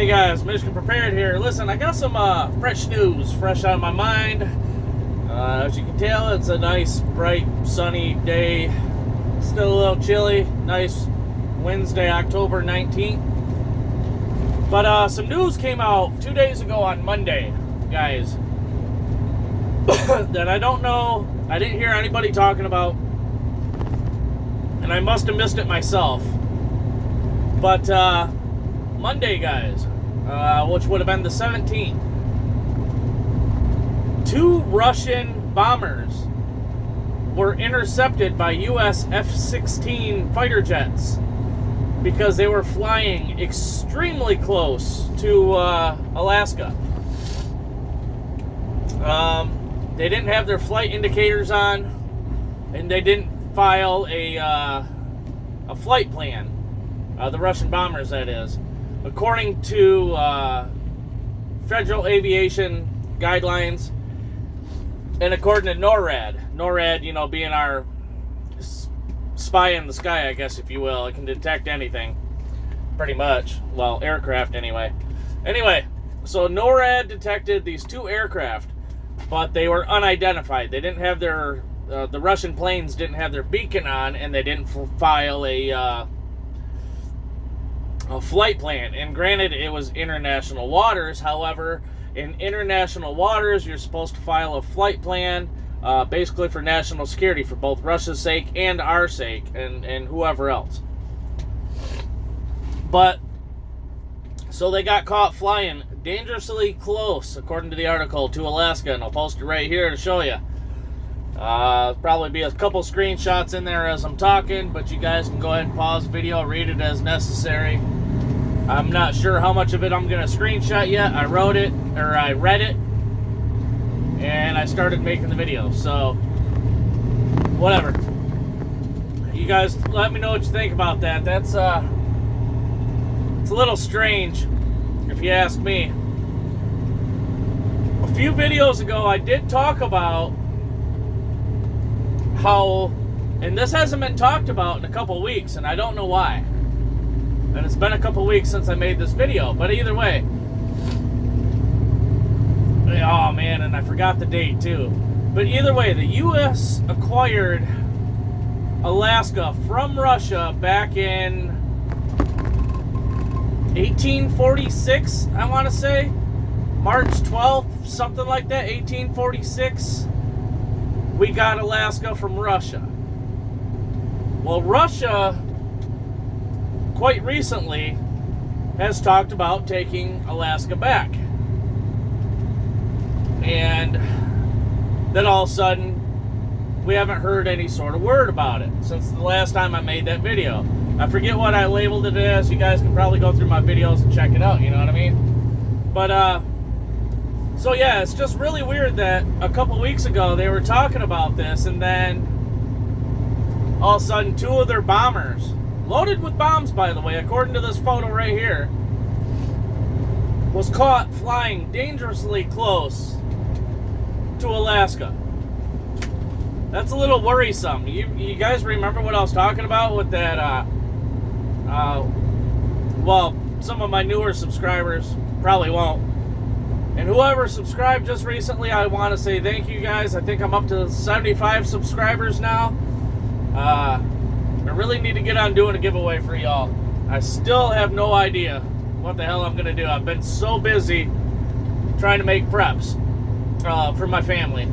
Hey guys, Michigan Prepared here. Listen, I got some fresh news, fresh out of my mind. As you can tell, it's a nice, bright, sunny day. Still a little chilly. Nice Wednesday, October 19th. But some news came out 2 days ago on Monday, guys, that I don't know, I didn't hear anybody talking about, and I must have missed it myself. But Monday, guys, which would have been the 17th, 2 Russian bombers were intercepted by U.S. F-16 fighter jets because they were flying extremely close to Alaska. They didn't have their flight indicators on, and they didn't file a flight plan. The Russian bombers, that is. According to federal aviation guidelines, and according to NORAD, you know, being our spy in the sky, I guess, if you will. It can detect anything, pretty much. Well, aircraft, anyway. Anyway, so NORAD detected these 2 aircraft, but they were unidentified. They didn't have their, the Russian planes didn't have their beacon on, and they didn't file a flight plan. And granted, it was international waters. However, in international waters, you're supposed to file a flight plan, basically for national security, for both Russia's sake and our sake, and whoever else. But, so they got caught flying dangerously close, according to the article, to Alaska, and I'll post it right here to show you. Probably be a couple screenshots in there as I'm talking, but you guys can go ahead and pause the video, read it as necessary. I'm not sure how much of it I'm going to screenshot yet. I read it, and I started making the video, so whatever. You guys let me know what you think about that. That's it's a little strange, if you ask me. A few videos ago, I did talk about how, and this hasn't been talked about in a couple weeks, and I don't know why. And it's been a couple weeks since I made this video, but either way. Oh man, and I forgot the date too. But either way, the U.S. acquired Alaska from Russia back in 1846, I want to say. March 12th, something like that, 1846. We got Alaska from Russia. Well, Russia, quite recently, has talked about taking Alaska back. And then all of a sudden, we haven't heard any sort of word about it since the last time I made that video. I forget what I labeled it as. You guys can probably go through my videos and check it out, you know what I mean? But, so yeah, it's just really weird that a couple weeks ago they were talking about this, and then all of a sudden 2 of their bombers, loaded with bombs, by the way, according to this photo right here, was caught flying dangerously close to Alaska. That's a little worrisome. You guys remember what I was talking about with that, well, some of my newer subscribers probably won't. And whoever subscribed just recently, I want to say thank you guys. I think I'm up to 75 subscribers now. I really need to get on doing a giveaway for y'all. I still have no idea what the hell I'm going to do. I've been so busy trying to make preps for my family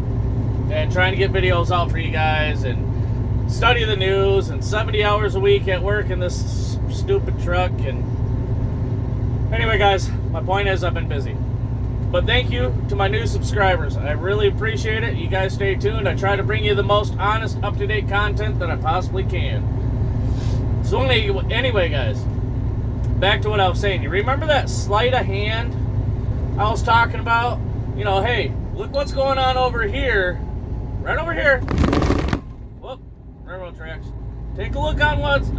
and trying to get videos out for you guys and study the news, and 70 hours a week at work in this stupid truck. And anyway, guys, my point is I've been busy. But thank you to my new subscribers. I really appreciate it. You guys stay tuned. I try to bring you the most honest, up-to-date content that I possibly can. So anyway, guys, back to what I was saying. You remember that sleight of hand I was talking about? You know, hey, look what's going on over here. Right over here. Whoop, railroad tracks. Take a look on what's,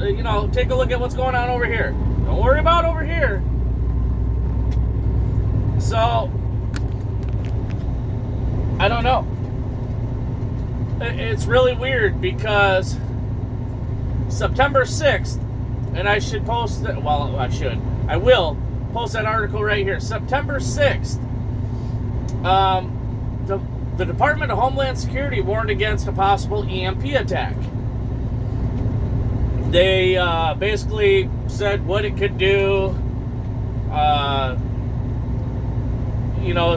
take a look at what's going on over here. Don't worry about over here. So, I don't know. It's really weird because September 6th, and I should post, I will post that article right here. September 6th, the Department of Homeland Security warned against a possible EMP attack. They basically said what it could do, as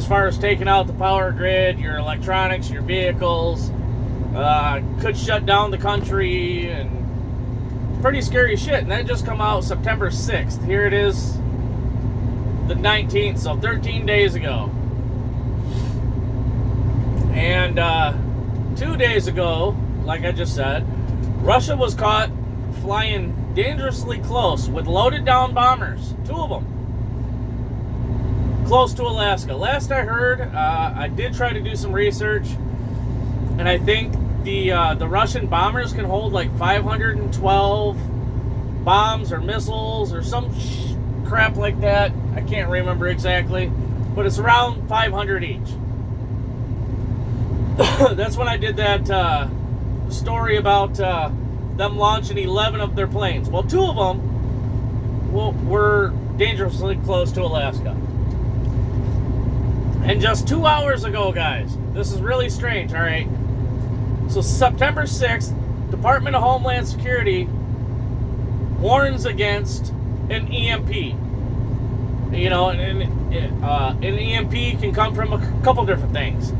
far as taking out the power grid, your electronics, your vehicles, could shut down the country, and pretty scary shit. And that just come out September 6th. Here it is, the 19th, so 13 days ago. And 2 days ago, like I just said, Russia was caught flying dangerously close with loaded down bombers, 2 of them, close to Alaska. Last I heard, I did try to do some research, and I think the Russian bombers can hold like 512 bombs or missiles or some crap like that. I can't remember exactly, but it's around 500 each. That's when I did that story about them launching 11 of their planes. Well, 2 of them were dangerously close to Alaska. And just 2 hours ago, guys, this is really strange, all right? So September 6th, Department of Homeland Security warns against an EMP. An EMP can come from a couple different things.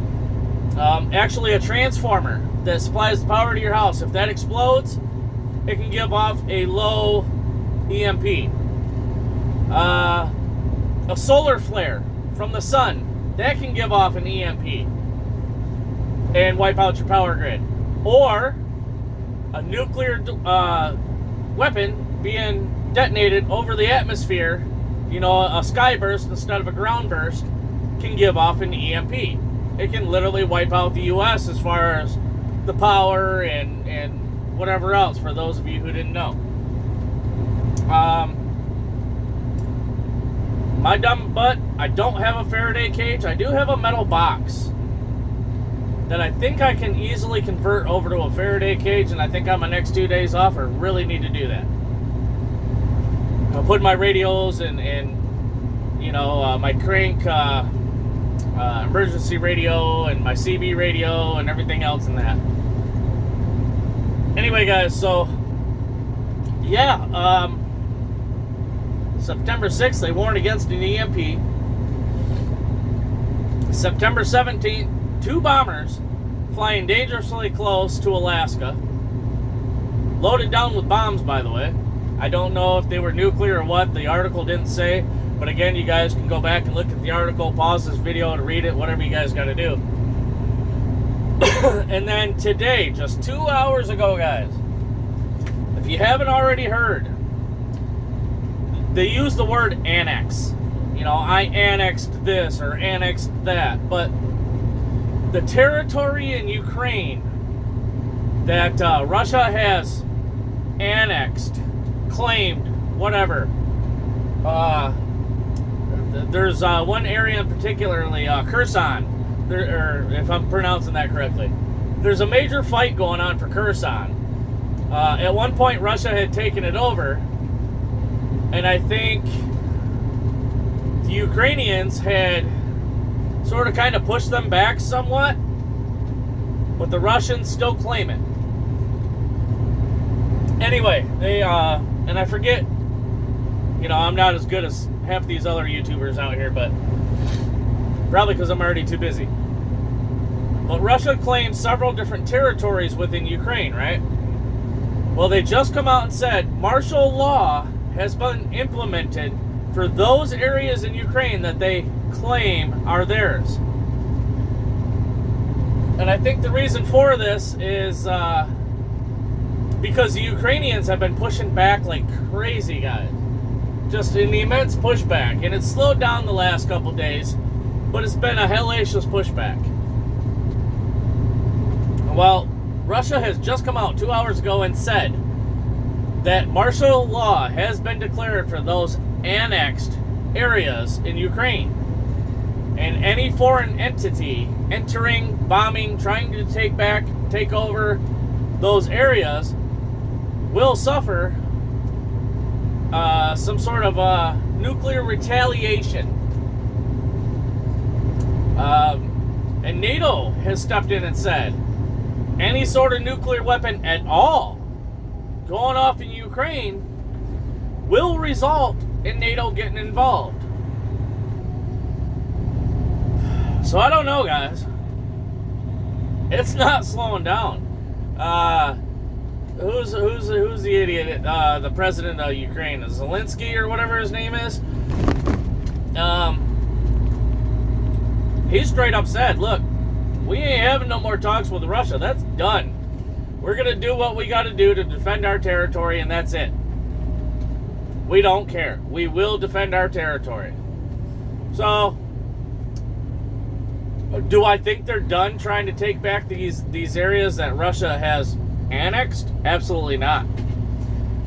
Actually, a transformer that supplies the power to your house, if that explodes, it can give off a low EMP. A solar flare from the sun, that can give off an EMP and wipe out your power grid. Or a nuclear weapon being detonated over the atmosphere, a sky burst instead of a ground burst, can give off an EMP. It can literally wipe out the U.S. as far as the power and whatever else, for those of you who didn't know. My dumb butt, I don't have a Faraday cage. I do have a metal box that I think I can easily convert over to a Faraday cage, and I think on my next 2 days off, I really need to do that. I'll put my radios and my crank emergency radio and my CB radio and everything else in that. Anyway, guys, so yeah, September 6th, they warned against an EMP. September 17th, 2 bombers flying dangerously close to Alaska, loaded down with bombs, by the way. I don't know if they were nuclear or what. The article didn't say. But again, you guys can go back and look at the article, pause this video to read it, whatever you guys got to do. And then today, just 2 hours ago, guys, if you haven't already heard, they use the word annex. I annexed this or annexed that. But the territory in Ukraine that Russia has annexed, claimed, whatever, there's one area in particularly, Kherson, or if I'm pronouncing that correctly. There's a major fight going on for Kherson. At one point, Russia had taken it over, and I think the Ukrainians had sort of kind of pushed them back somewhat, but the Russians still claim it. Anyway, they, and I forget, I'm not as good as half these other YouTubers out here, but probably because I'm already too busy. But Russia claims several different territories within Ukraine, right? Well, they just come out and said martial law has been implemented for those areas in Ukraine that they claim are theirs. And I think the reason for this is because the Ukrainians have been pushing back like crazy, guys. Just an immense pushback. And it's slowed down the last couple days, but it's been a hellacious pushback. Well, Russia has just come out 2 hours ago and said that martial law has been declared for those annexed areas in Ukraine. And any foreign entity entering, bombing, trying to take over those areas will suffer some sort of nuclear retaliation. And NATO has stepped in and said any sort of nuclear weapon at all going off in Ukraine will result in NATO getting involved. So I don't know, guys. It's not slowing down. Who's the idiot? The president of Ukraine, Zelensky or whatever his name is. He straight up said, "Look, we ain't having no more talks with Russia. That's done. We're gonna do what we got to do to defend our territory, and that's it. We don't care. We will defend our territory." So, do I think they're done trying to take back these areas that Russia has annexed? Absolutely not.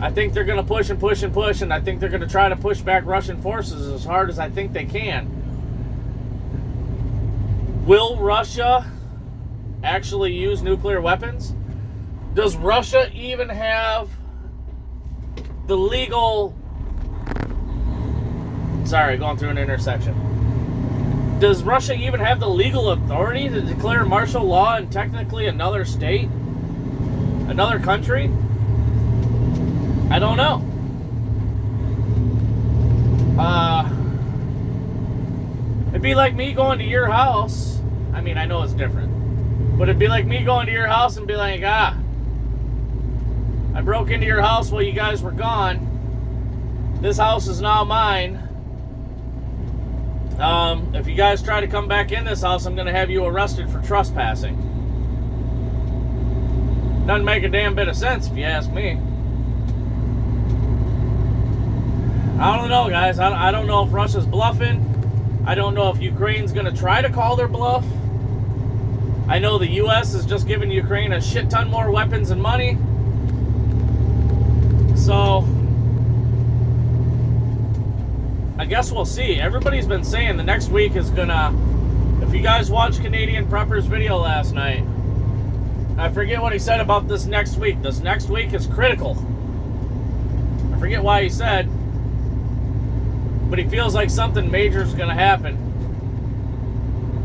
I think they're going to push and push and push, and I think they're going to try to push back Russian forces as hard as I think they can. Will Russia actually use nuclear weapons? Does Russia even have the legal... Sorry, going through an intersection. Does Russia even have the legal authority to declare martial law in technically another state? Another country? I don't know. It'd be like me going to your house. I mean, I know it's different. But it'd be like me going to your house and be like, I broke into your house while you guys were gone. This house is now mine. If you guys try to come back in this house, I'm going to have you arrested for trespassing. Doesn't make a damn bit of sense if you ask me. I don't know, guys. I don't know if Russia's bluffing. I don't know if Ukraine's going to try to call their bluff. I know the U.S. is just giving Ukraine a shit ton more weapons and money. So, I guess we'll see. Everybody's been saying the next week is gonna... If you guys watched Canadian Prepper's video last night, I forget what he said about this next week. This next week is critical. I forget why he said, but he feels like something major is gonna happen.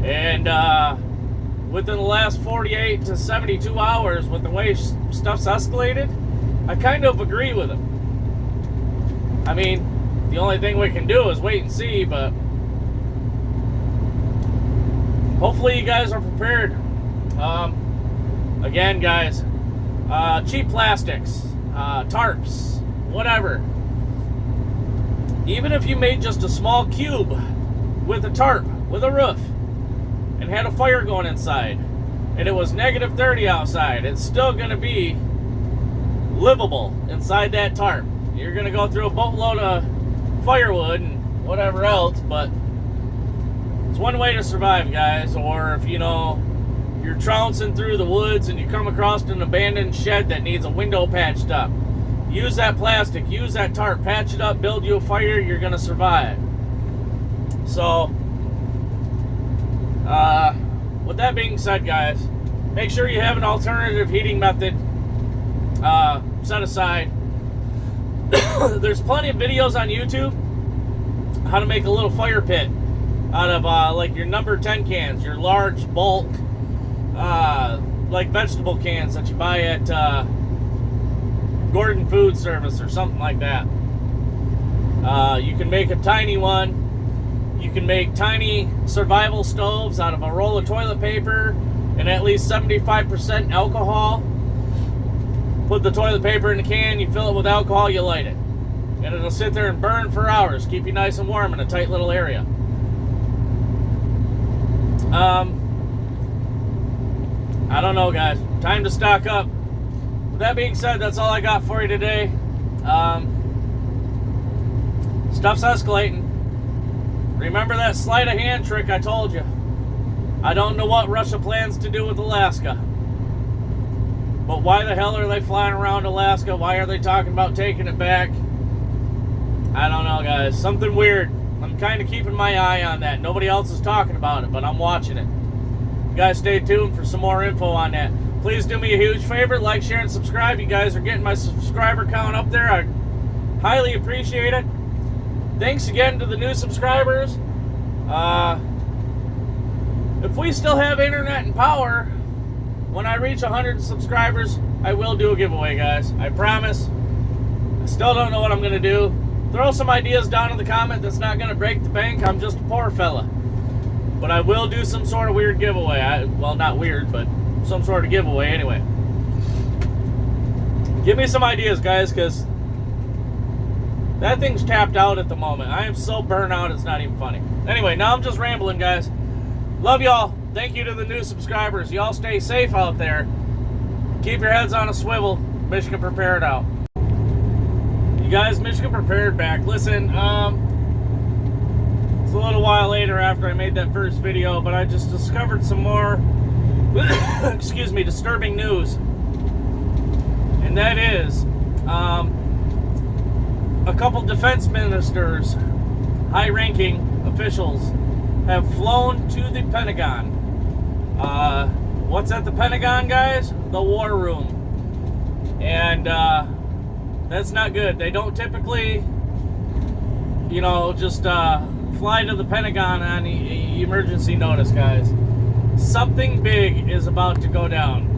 And within the last 48 to 72 hours, with the way stuff's escalated, I kind of agree with him. I mean, the only thing we can do is wait and see, but hopefully you guys are prepared. Again, guys, cheap plastics, tarps, whatever. Even if you made just a small cube with a tarp, with a roof, and had a fire going inside, and it was negative 30 outside, it's still going to be livable inside that tarp. You're going to go through a boatload of firewood and whatever else, but it's one way to survive, guys. Or if you know you're trouncing through the woods and you come across an abandoned shed that needs a window patched up, use that plastic, use that tarp, patch it up, build you a fire, you're gonna survive. So with that being said, guys, make sure you have an alternative heating method set aside. There's plenty of videos on YouTube how to make a little fire pit out of like your number 10 cans, your large bulk like vegetable cans that you buy at Gordon Food Service or something like that. You can make a tiny one. You can make tiny survival stoves out of a roll of toilet paper and at least 75% alcohol. Put the toilet paper in the can, you fill it with alcohol, you light it. And it'll sit there and burn for hours, keep you nice and warm in a tight little area. I don't know, guys. Time to stock up. With that being said, that's all I got for you today. Stuff's escalating. Remember that sleight of hand trick I told you. I don't know what Russia plans to do with Alaska. But why the hell are they flying around Alaska? Why are they talking about taking it back? I don't know, guys. Something weird. I'm kind of keeping my eye on that. Nobody else is talking about it, but I'm watching it. You guys stay tuned for some more info on that. Please do me a huge favor. Like, share, and subscribe. You guys are getting my subscriber count up there. I highly appreciate it. thanks again to the new subscribers. If we still have internet and power, when I reach 100 subscribers, I will do a giveaway, guys. I promise. I still don't know what I'm going to do. Throw some ideas down in the comment that's not going to break the bank. I'm just a poor fella. But I will do some sort of weird giveaway. Well, not weird, but some sort of giveaway anyway. Give me some ideas, guys, because that thing's tapped out at the moment. I am so burnt out, it's not even funny. Anyway, now I'm just rambling, guys. Love y'all. Thank you to the new subscribers. Y'all stay safe out there. Keep your heads on a swivel. Michigan Prepared out. You guys, Michigan Prepared back. Listen, it's a little while later after I made that first video, but I just discovered some more, excuse me, disturbing news. And that is, a couple defense ministers, high-ranking officials, have flown to the Pentagon. What's at the Pentagon, guys? The War Room. And that's not good. They don't typically, you know, just fly to the Pentagon on emergency notice, guys. Something big is about to go down.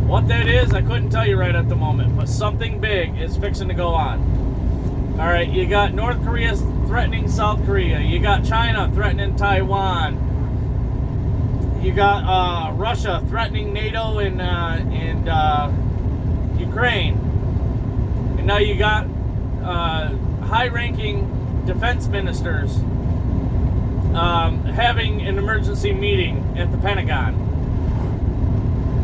What that is, I couldn't tell you right at the moment, but something big is fixing to go on. All right, you got North Korea threatening South Korea. You got China threatening Taiwan. You got Russia threatening NATO and Ukraine. And now you got high-ranking defense ministers having an emergency meeting at the Pentagon.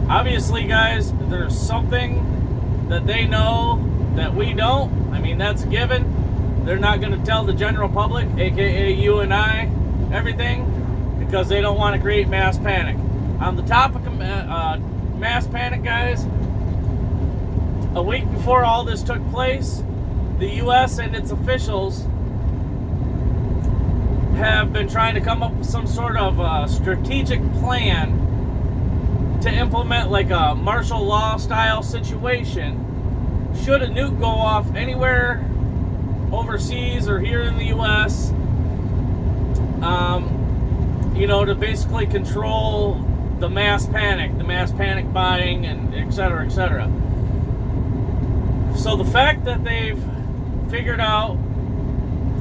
Obviously, guys, there's something that they know that we don't. I mean, that's a given. They're not going to tell the general public, aka you and I, everything, because they don't want to create mass panic. On the topic of mass panic, guys, a week before all this took place, the U.S. and its officials have been trying to come up with some sort of strategic plan to implement like a martial law style situation should a nuke go off anywhere overseas or here in the U.S., you know, to basically control the mass panic buying, and et cetera, et cetera. So the fact that they've figured out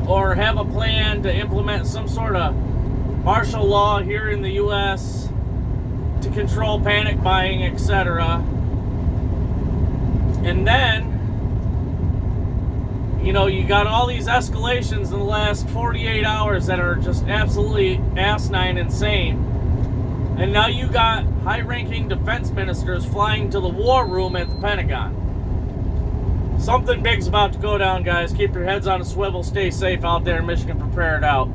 or have a plan to implement some sort of martial law here in the U.S. to control panic buying, etc. And then, you know, you got all these escalations in the last 48 hours that are just absolutely asinine insane. And now you got high-ranking defense ministers flying to the War Room at the Pentagon. Something big's about to go down, guys. Keep your heads on a swivel. Stay safe out there. Michigan Prepared out.